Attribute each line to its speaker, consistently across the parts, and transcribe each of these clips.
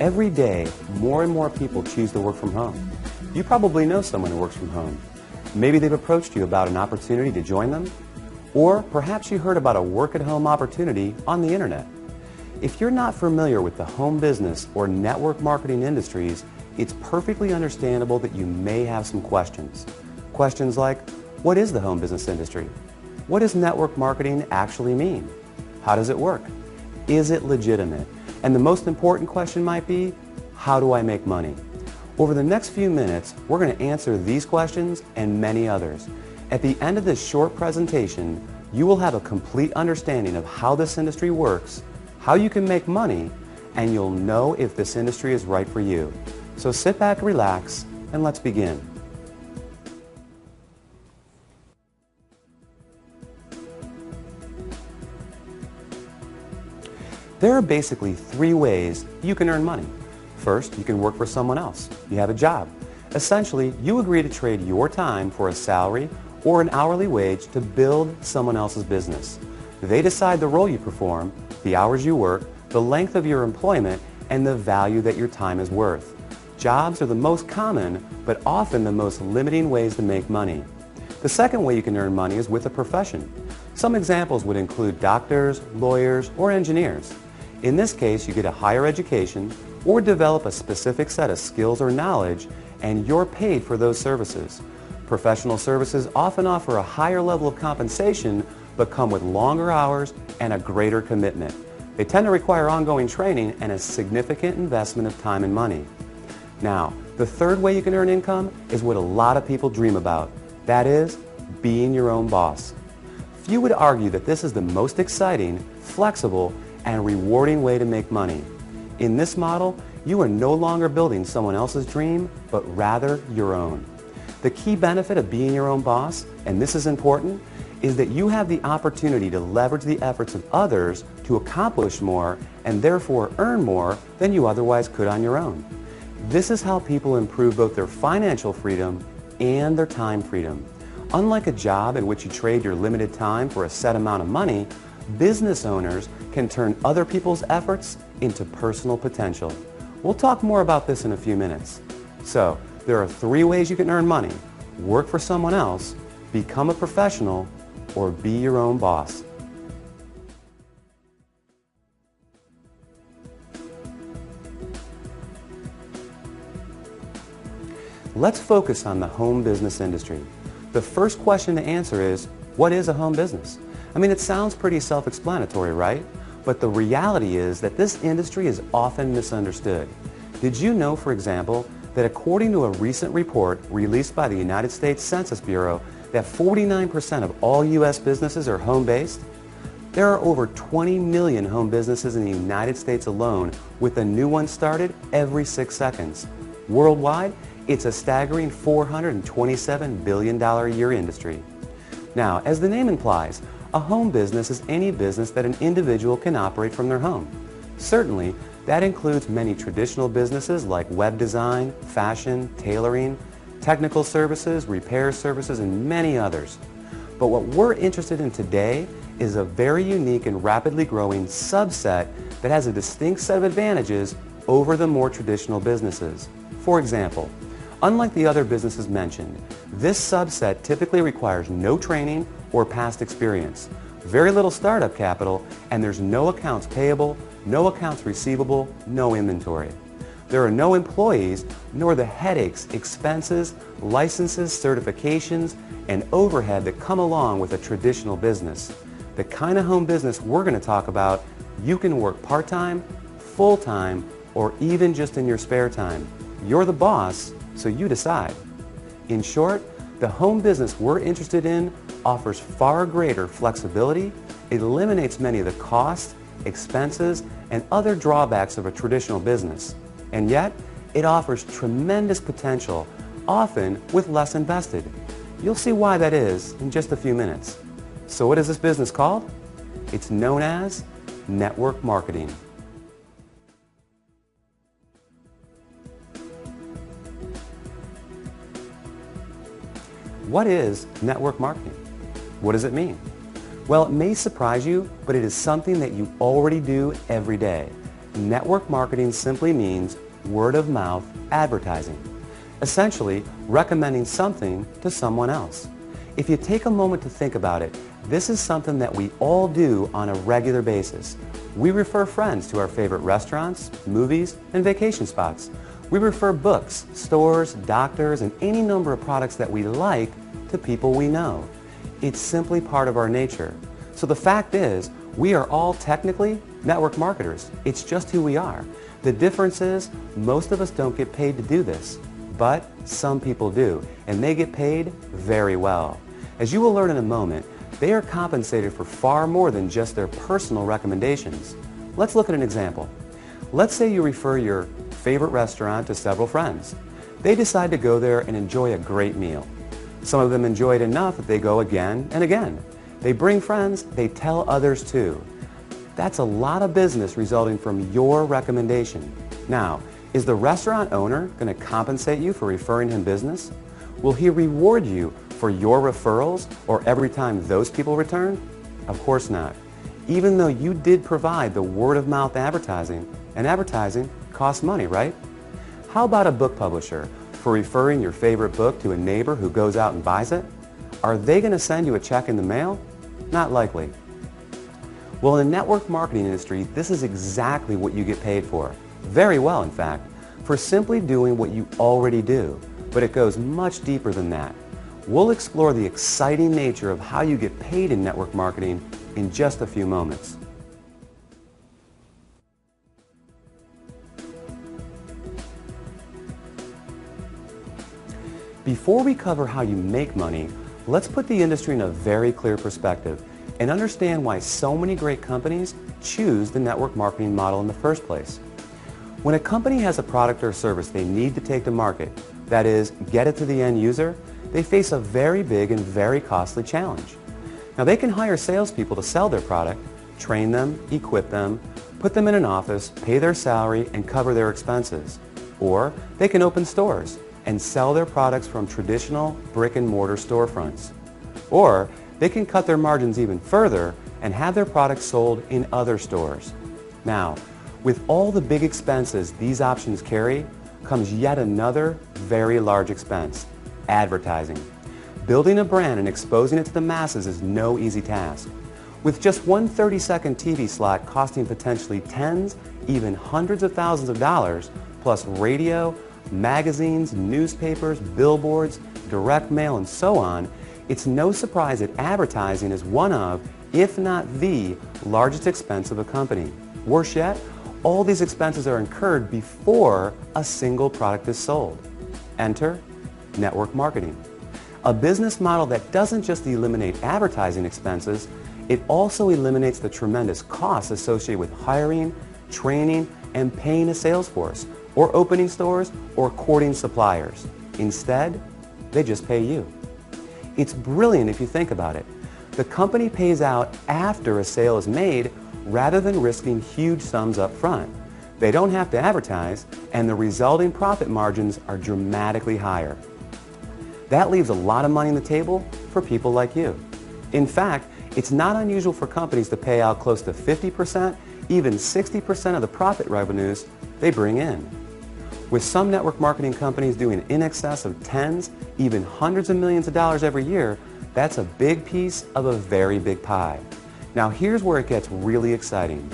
Speaker 1: Every day, more and more people choose to work from home. You probably know someone who works from home. Maybe they've approached you about an opportunity to join them, or perhaps you heard about a work-at-home opportunity on the internet. If you're not familiar with the home business or network marketing industries, it's perfectly understandable that you may have some questions. Questions like, what is the home business industry? What does network marketing actually mean? How does it work? Is it legitimate? And the most important question might be, how do I make money? Over the next few minutes, we're going to answer these questions and many others. At the end of this short presentation, you will have a complete understanding of how this industry works, how you can make money, and you'll know if this industry is right for you. So sit back, relax, and let's begin. There are basically three ways you can earn money. First, you can work for someone else. You have a job. Essentially, you agree to trade your time for a salary or an hourly wage to build someone else's business. They decide the role you perform, the hours you work, the length of your employment, and the value that your time is worth. Jobs are the most common, but often the most limiting ways to make money. The second way you can earn money is with a profession. Some examples would include doctors, lawyers, or engineers. In this case, you get a higher education or develop a specific set of skills or knowledge, and you're paid for those services. Professional services often offer a higher level of compensation, but come with longer hours and a greater commitment. They tend to require ongoing training and a significant investment of time and money. Now, the third way you can earn income is what a lot of people dream about. That is, being your own boss. Few would argue that this is the most exciting, flexible, and rewarding way to make money. In this model, you are no longer building someone else's dream, but rather your own. The key benefit of being your own boss, and this is important, is that you have the opportunity to leverage the efforts of others to accomplish more and therefore earn more than you otherwise could on your own. This is how people improve both their financial freedom and their time freedom. Unlike a job in which you trade your limited time for a set amount of money, business owners can turn other people's efforts into personal potential. We'll talk more about this in a few minutes. So, there are three ways you can earn money: work for someone else, become a professional, or be your own boss. Let's focus on the home business industry. The first question to answer is, what is a home business? I mean, it sounds pretty self-explanatory, right? But the reality is that this industry is often misunderstood. Did you know, for example, that according to a recent report released by the United States Census Bureau, that 49% of all U.S. businesses are home-based? There are over 20 million home businesses in the United States alone, with a new one started every 6 seconds. Worldwide, it's a staggering $427 billion a year industry. Now, as the name implies, a home business is any business that an individual can operate from their home. Certainly, that includes many traditional businesses like web design, fashion, tailoring, technical services, repair services, and many others. But what we're interested in today is a very unique and rapidly growing subset that has a distinct set of advantages over the more traditional businesses. For example, unlike the other businesses mentioned, this subset typically requires no training or past experience, very little startup capital, and there's no accounts payable, no accounts receivable, no inventory. There are no employees, nor the headaches, expenses, licenses, certifications, and overhead that come along with a traditional business. The kind of home business we're going to talk about, you can work part-time, full-time, or even just in your spare time. You're the boss, so you decide. In short, the home business we're interested in offers far greater flexibility, it eliminates many of the costs, expenses, and other drawbacks of a traditional business. And yet, it offers tremendous potential, often with less invested. You'll see why that is in just a few minutes. So what is this business called? It's known as network marketing. What is network marketing? What does it mean? Well, it may surprise you, but it is something that you already do every day. network marketing simply means word-of-mouth advertising, essentially recommending something to someone else. If you take a moment to think about it, this is something that we all do on a regular basis. We refer friends to our favorite restaurants, movies, and vacation spots. We refer books, stores, doctors, and any number of products that we like to people we know. It's simply part of our nature. So the fact is, we are all technically network marketers. It's just who we are. The difference is, most of us don't get paid to do this, but some people do, and they get paid very well. As you will learn in a moment, they are compensated for far more than just their personal recommendations. Let's look at an example. Let's say you refer your favorite restaurant to several friends. They decide to go there and enjoy a great meal. Some of them enjoy it enough that they go again and again. They bring friends, they tell others too. That's a lot of business resulting from your recommendation. Now, is the restaurant owner going to compensate you for referring him business? Will he reward you for your referrals or every time those people return? Of course not. Even though you did provide the word-of-mouth advertising, and advertising costs money, right? How about a book publisher for referring your favorite book to a neighbor who goes out and buys it? Are they going to send you a check in the mail? Not likely. Well, in the network marketing industry, this is exactly what you get paid for. Very well, in fact, for simply doing what you already do. But it goes much deeper than that. We'll explore the exciting nature of how you get paid in network marketing in just a few moments. Before we cover how you make money, let's put the industry in a very clear perspective and understand why so many great companies choose the network marketing model in the first place. When a company has a product or service they need to take to market, that is, get it to the end user, they face a very big and very costly challenge. Now they can hire salespeople to sell their product, train them, equip them, put them in an office, pay their salary, and cover their expenses. Or they can open stores and sell their products from traditional brick and mortar storefronts. Or they can cut their margins even further and have their products sold in other stores. Now, with all the big expenses these options carry, comes yet another very large expense: advertising. Building a brand and exposing it to the masses is no easy task. With just one 30-second TV slot costing potentially tens, even hundreds of thousands of dollars, plus radio, magazines, newspapers, billboards, direct mail, and so on, it's no surprise that advertising is one of, if not the, largest expense of a company. Worse yet, all these expenses are incurred before a single product is sold. Enter network marketing. A business model that doesn't just eliminate advertising expenses, it also eliminates the tremendous costs associated with hiring, training, and paying a sales force, or opening stores, or courting suppliers. Instead, they just pay you. It's brilliant if you think about it. The company pays out after a sale is made rather than risking huge sums up front. They don't have to advertise, and the resulting profit margins are dramatically higher. That leaves a lot of money on the table for people like you. In fact, it's not unusual for companies to pay out close to 50%, even 60% of the profit revenues they bring in. With some network marketing companies doing in excess of tens, even hundreds of millions of dollars every year, that's a big piece of a very big pie. Now here's where it gets really exciting.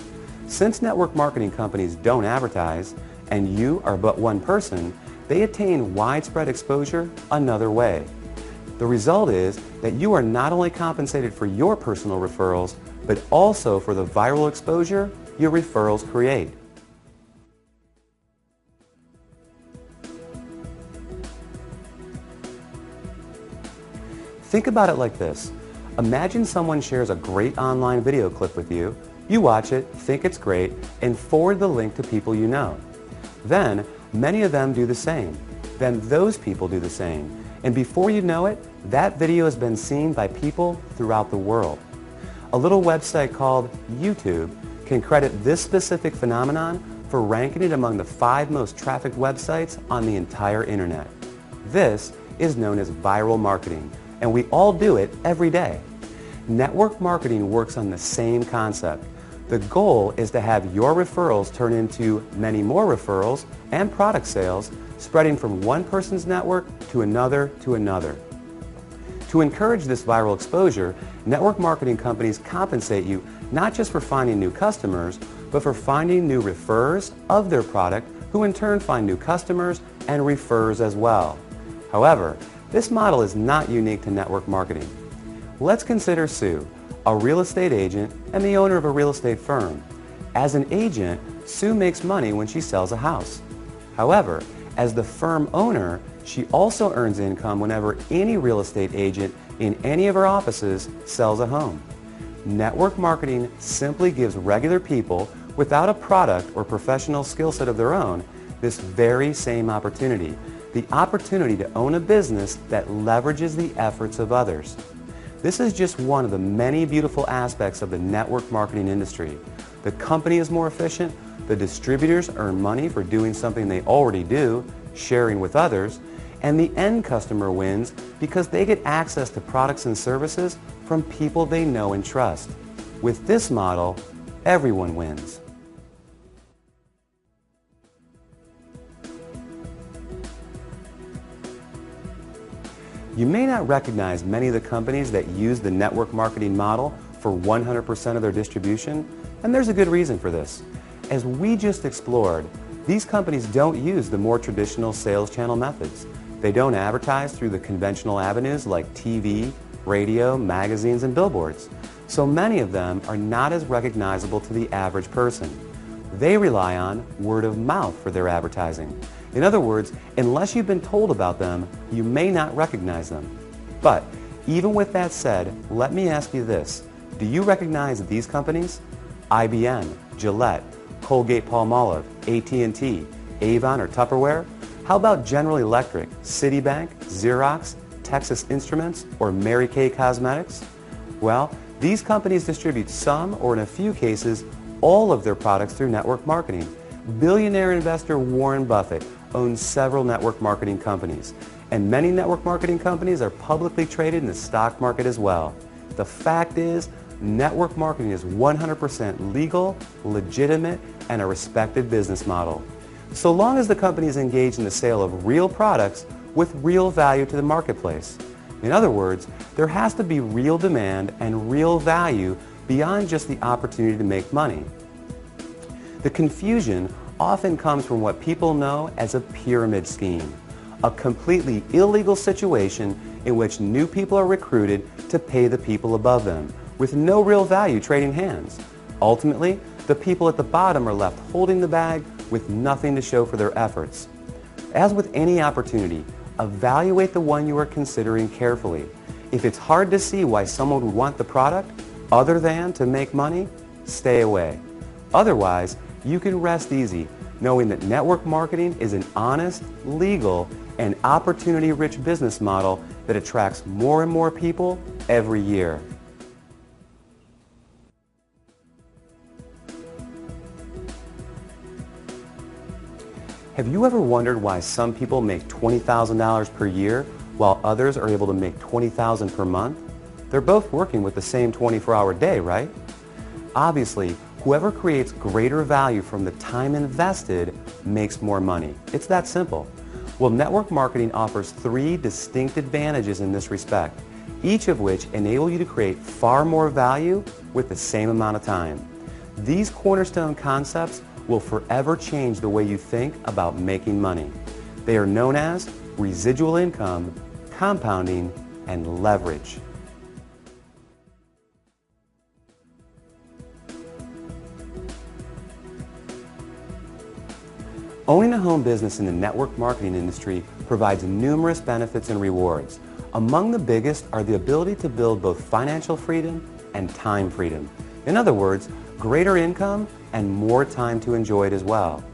Speaker 1: Since network marketing companies don't advertise, and you are but one person, they attain widespread exposure another way. The result is that you are not only compensated for your personal referrals, but also for the viral exposure your referrals create. Think about it like this. Imagine someone shares a great online video clip with you. You watch it, think it's great, and forward the link to people you know. Then, many of them do the same. Then those people do the same. And before you know it, that video has been seen by people throughout the world. A little website called YouTube can credit this specific phenomenon for ranking it among the 5 most trafficked websites on the entire internet. This is known as viral marketing, and we all do it every day. Network marketing works on the same concept. The goal is to have your referrals turn into many more referrals and product sales, spreading from one person's network to another to another. To encourage this viral exposure, network marketing companies compensate you not just for finding new customers, but for finding new referrers of their product, who in turn find new customers and referrers as well. However, this model is not unique to network marketing. Let's consider Sue, a real estate agent and the owner of a real estate firm. As an agent, Sue makes money when she sells a house. However, as the firm owner, she also earns income whenever any real estate agent in any of her offices sells a home. Network marketing simply gives regular people without a product or professional skill set of their own this very same opportunity, the opportunity to own a business that leverages the efforts of others. This is just one of the many beautiful aspects of the network marketing industry. The company is more efficient, the distributors earn money for doing something they already do, sharing with others, and the end customer wins because they get access to products and services from people they know and trust. With this model, everyone wins. You may not recognize many of the companies that use the network marketing model for 100% of their distribution, and there's a good reason for this. As we just explored, these companies don't use the more traditional sales channel methods. They don't advertise through the conventional avenues like TV, radio, magazines, and billboards. So many of them are not as recognizable to the average person. They rely on word of mouth for their advertising. In other words, unless you've been told about them, you may not recognize them. But even with that said, let me ask you this. Do you recognize these companies? IBM, Gillette, Colgate-Palmolive, AT&T, Avon, or Tupperware? How about General Electric, Citibank, Xerox, Texas Instruments, or Mary Kay Cosmetics? Well, these companies distribute some, or in a few cases, all of their products through network marketing. Billionaire investor Warren Buffett owns several network marketing companies, and many network marketing companies are publicly traded in the stock market as well. The fact is, network marketing is 100% legal, legitimate, and a respected business model. So long as the company is engaged in the sale of real products with real value to the marketplace. In other words, there has to be real demand and real value beyond just the opportunity to make money. The confusion often comes from what people know as a pyramid scheme, a completely illegal situation in which new people are recruited to pay the people above them, with no real value trading hands. Ultimately, the people at the bottom are left holding the bag with nothing to show for their efforts. As with any opportunity, evaluate the one you are considering carefully. If it's hard to see why someone would want the product other than to make money, stay away. Otherwise, you can rest easy knowing that network marketing is an honest, legal, and opportunity-rich business model that attracts more and more people every year. Have you ever wondered why some people make $20,000 per year while others are able to make $20,000 per month? They're both working with the same 24-hour day, right? Obviously, whoever creates greater value from the time invested makes more money. It's that simple. Well, network marketing offers 3 distinct advantages in this respect, each of which enable you to create far more value with the same amount of time. These cornerstone concepts will forever change the way you think about making money. They are known as residual income, compounding, and leverage. Owning a home business in the network marketing industry provides numerous benefits and rewards. Among the biggest are the ability to build both financial freedom and time freedom. In other words, greater income and more time to enjoy it as well.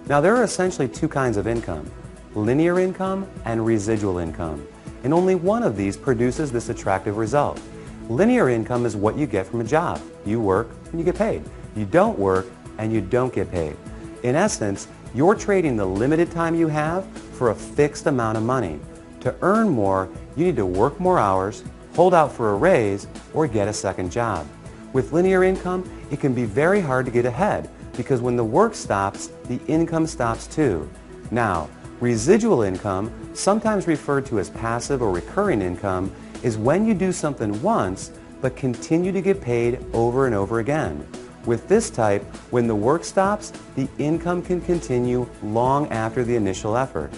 Speaker 1: Now, there are essentially 2 kinds of income, linear income and residual income, and only one of these produces this attractive result. Linear income is what you get from a job. You work and you get paid. You don't work and you don't get paid. In essence, you're trading the limited time you have for a fixed amount of money. To earn more, you need to work more hours, hold out for a raise, or get a second job. With linear income, it can be very hard to get ahead because when the work stops, the income stops too. Now, residual income, sometimes referred to as passive or recurring income, is when you do something once but continue to get paid over and over again. With this type, when the work stops, the income can continue long after the initial effort.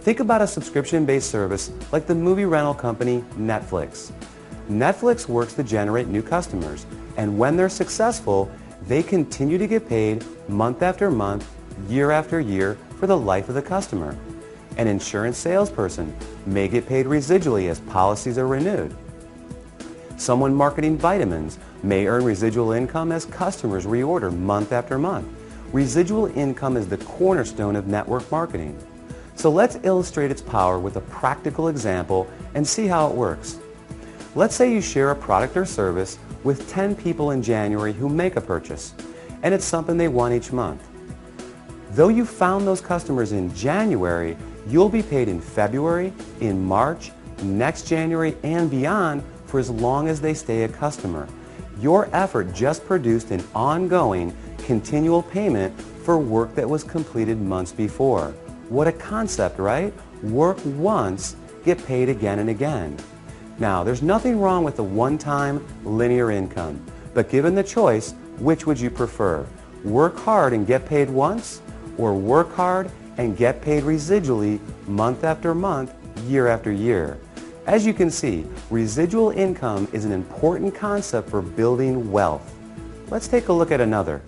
Speaker 1: Think about a subscription-based service like the movie rental company Netflix. Netflix works to generate new customers, and when they're successful, they continue to get paid month after month, year after year for the life of the customer. An insurance salesperson may get paid residually as policies are renewed. Someone marketing vitamins may earn residual income as customers reorder month after month. Residual income is the cornerstone of network marketing. So let's illustrate its power with a practical example and see how it works. Let's say you share a product or service with 10 people in January who make a purchase, and it's something they want each month. Though you found those customers in January, you'll be paid in February, in March, next January, and beyond for as long as they stay a customer. Your effort just produced an ongoing, continual payment for work that was completed months before. What a concept, right? Work once, get paid again and again. Now, there's nothing wrong with the one-time linear income, but given the choice, which would you prefer? Work hard and get paid once, or work hard and get paid residually month after month, year after year? As you can see, residual income is an important concept for building wealth. Let's take a look at another.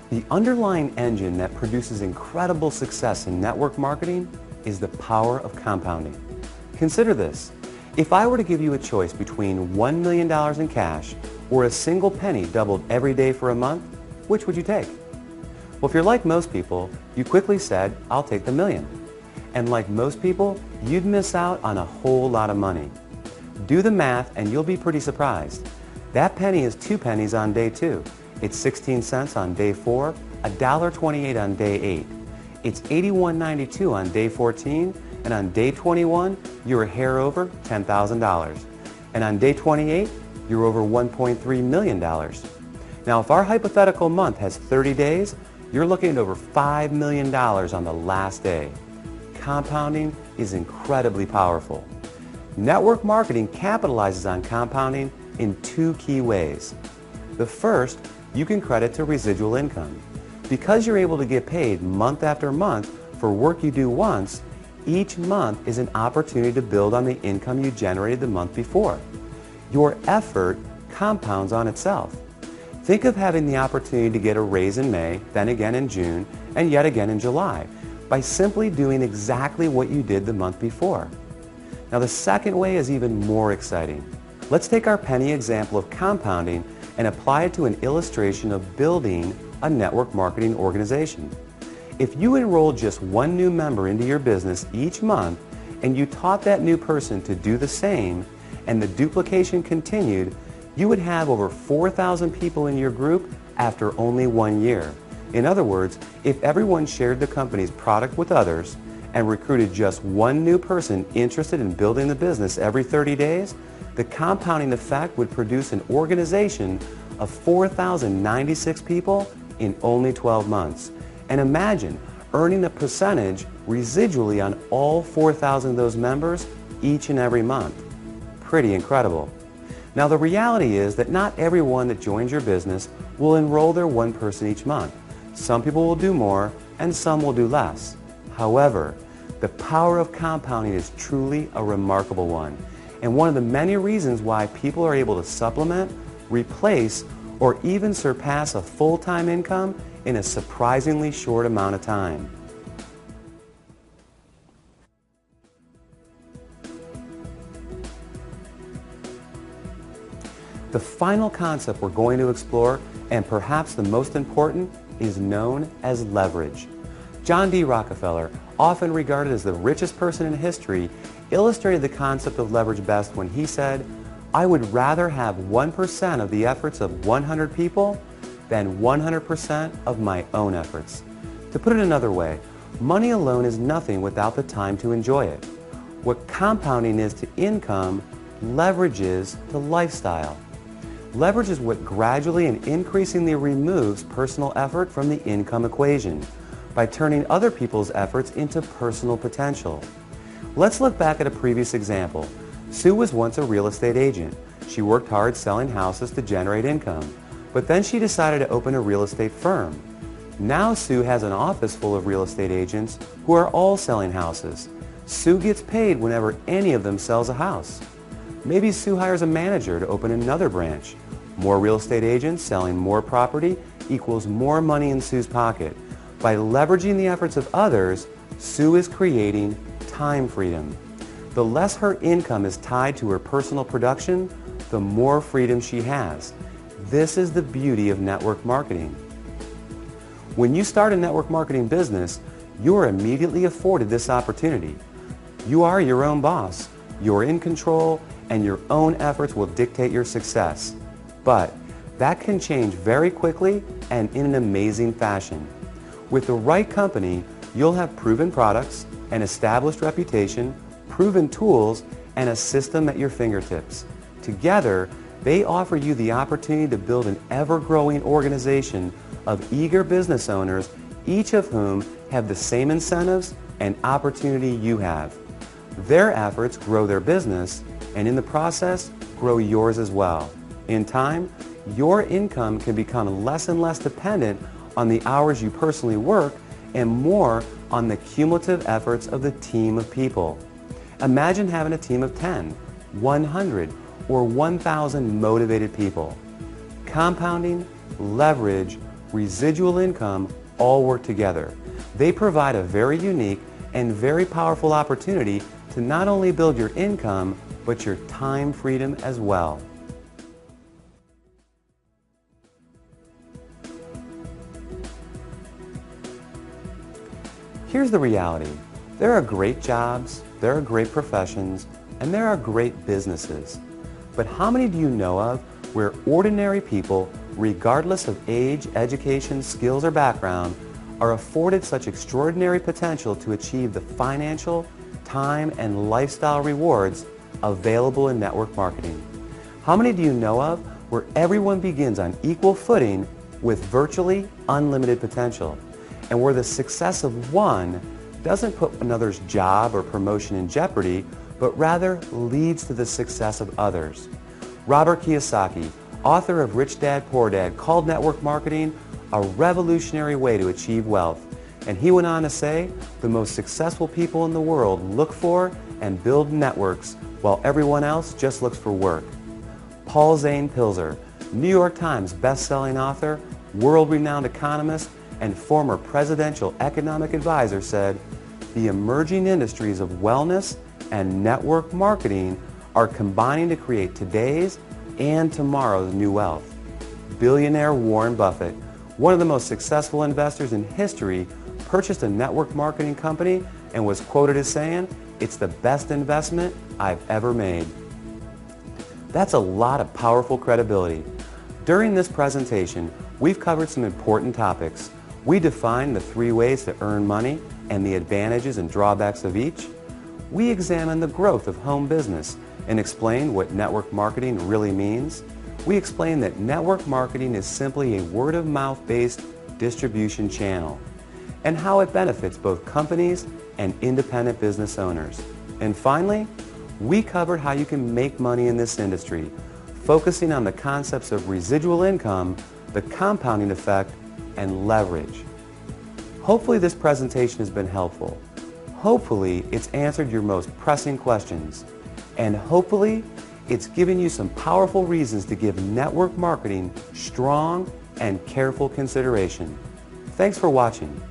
Speaker 1: The underlying engine that produces incredible success in network marketing is the power of compounding. Consider this. If I were to give you a choice between $1 million in cash or a single penny doubled every day for a month, which would you take? Well, if you're like most people, you quickly said, I'll take the million. And like most people, you'd miss out on a whole lot of money. Do the math and you'll be pretty surprised. That penny is 2 pennies on day 2. It's 16 cents on day 4, $1.28 on day 8. It's $81.92 on day 14, and on day 21, you're a hair over $10,000. And on day 28, you're over $1.3 million. Now, if our hypothetical month has 30 days, you're looking at over $5 million on the last day. Compounding is incredibly powerful. Network marketing capitalizes on compounding in 2 key ways. The first, you can credit to residual income. Because you're able to get paid month after month for work you do once, each month is an opportunity to build on the income you generated the month before. Your effort compounds on itself. Think of having the opportunity to get a raise in May, then again in June, and yet again in July, by simply doing exactly what you did the month before. Now, the second way is even more exciting. Let's take our penny example of compounding and apply it to an illustration of building a network marketing organization. If you enrolled just 1 new member into your business each month and you taught that new person to do the same and the duplication continued, you would have over 4,000 people in your group after only 1 year. In other words, if everyone shared the company's product with others and recruited just 1 new person interested in building the business every 30 days, the compounding effect would produce an organization of 4,096 people in only 12 months. And imagine earning a percentage residually on all 4,000 of those members each and every month. Pretty incredible. Now, the reality is that not everyone that joins your business will enroll their 1 person each month. Some people will do more and some will do less. However, the power of compounding is truly a remarkable one, and one of the many reasons why people are able to supplement, replace, or even surpass a full-time income in a surprisingly short amount of time. The final concept we're going to explore, and perhaps the most important, is known as leverage. John D. Rockefeller, often regarded as the richest person in history, illustrated the concept of leverage best when he said, "I would rather have 1% of the efforts of 100 people than 100% of my own efforts." To put it another way, Money alone is nothing without the time to enjoy it. What compounding is to income, leverage is to lifestyle. Leverage is what gradually and increasingly removes personal effort from the income equation by turning other people's efforts into personal potential. Let's look back at a previous example. Sue was once a real estate agent. She worked hard selling houses to generate income, but then she decided to open a real estate firm. Now Sue has an office full of real estate agents who are all selling houses. Sue gets paid whenever any of them sells a house. Maybe Sue hires a manager to open another branch. More real estate agents selling more property equals more money in Sue's pocket. By leveraging the efforts of others, Sue is creating time freedom. The less her income is tied to her personal production, the more freedom she has. This is the beauty of network marketing. When you start a network marketing business, you are immediately afforded this opportunity. You are your own boss. You're in control, and your own efforts will dictate your success. But that can change very quickly and in an amazing fashion. With the right company, you'll have proven products, an established reputation, proven tools, and a system at your fingertips. Together, they offer you the opportunity to build an ever-growing organization of eager business owners, each of whom have the same incentives and opportunity you have. Their efforts grow their business, and in the process, grow yours as well. In time, your income can become less and less dependent on the hours you personally work and more on the cumulative efforts of the team of people. Imagine having a team of 10, 100, or 1,000 motivated people. Compounding, leverage, residual income all work together. They provide a very unique and very powerful opportunity to not only build your income, but your time freedom as well. Here's the reality. There are great jobs, there are great professions, and there are great businesses. But how many do you know of where ordinary people, regardless of age, education, skills, or background, are afforded such extraordinary potential to achieve the financial, time, and lifestyle rewards available in network marketing? How many do you know of where everyone begins on equal footing with virtually unlimited potential, and where the success of one doesn't put another's job or promotion in jeopardy, but rather leads to the success of others? Robert Kiyosaki, author of Rich Dad, Poor Dad, called network marketing a revolutionary way to achieve wealth. And he went on to say, the most successful people in the world look for and build networks while everyone else just looks for work. Paul Zane Pilzer, New York Times best-selling author, world-renowned economist, and former presidential economic advisor, said, the emerging industries of wellness and network marketing are combining to create today's and tomorrow's new wealth. Billionaire Warren Buffett, one of the most successful investors in history, purchased a network marketing company and was quoted as saying, "It's the best investment I've ever made." That's a lot of powerful credibility. During this presentation, we've covered some important topics. We defined the 3 ways to earn money and the advantages and drawbacks of each. We examined the growth of home business and explained what network marketing really means. We explained that network marketing is simply a word-of-mouth based distribution channel and how it benefits both companies and independent business owners. And finally, we covered how you can make money in this industry, focusing on the concepts of residual income, the compounding effect, and leverage. Hopefully this presentation has been helpful. Hopefully it's answered your most pressing questions. And hopefully it's given you some powerful reasons to give network marketing strong and careful consideration. Thanks for watching.